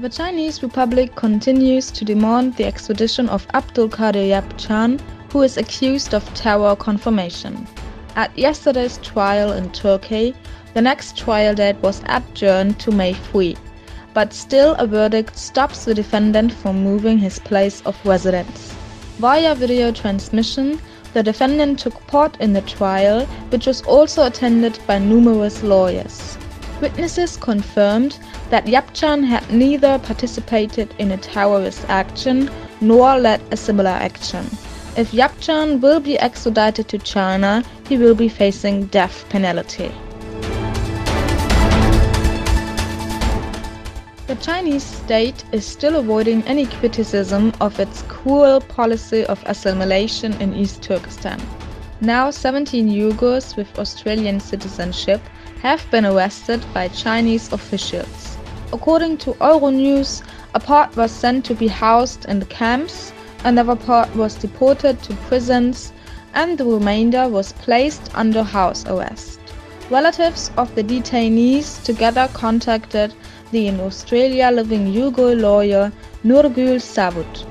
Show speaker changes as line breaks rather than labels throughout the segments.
The Chinese Republic continues to demand the extradition of Abdul Qadeer, who is accused of terror confirmation. At yesterday's trial in Turkey, the next trial date was adjourned to May 3, but still a verdict stops the defendant from moving his place of residence. Via video transmission, the defendant took part in the trial, which was also attended by numerous lawyers. Witnesses confirmed that Yapchan had neither participated in a terrorist action nor led a similar action. If Yapchan will be extradited to China, he will be facing death penalty. The Chinese state is still avoiding any criticism of its cruel policy of assimilation in East Turkestan. Now 17 Uyghurs with Australian citizenship have been arrested by Chinese officials. According to Euronews, a part was sent to be housed in the camps, another part was deported to prisons, and the remainder was placed under house arrest. Relatives of the detainees together contacted the in Australia living Uyghur lawyer Nurgül Savut.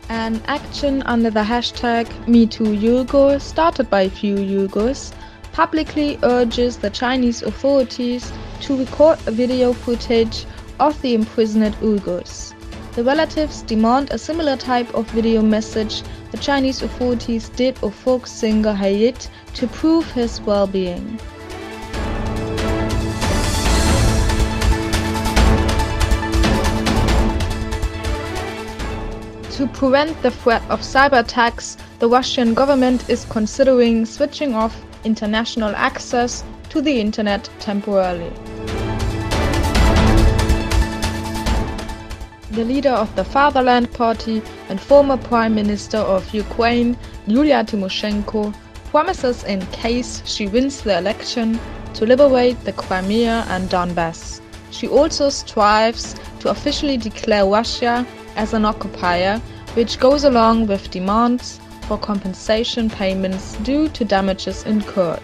An action under the hashtag #MeTooUyghur, started by a few Uyghurs, publicly urges the Chinese authorities to record video footage of the imprisoned Uyghurs. The relatives demand a similar type of video message the Chinese authorities did of folk singer Hayat to prove his well-being. To prevent the threat of cyber attacks, the Russian government is considering switching off international access to the internet temporarily. The leader of the Fatherland Party and former Prime Minister of Ukraine, Yulia Tymoshenko, promises in case she wins the election to liberate the Crimea and Donbass. She also strives to officially declare Russia as an occupier, which goes along with demands for compensation payments due to damages incurred.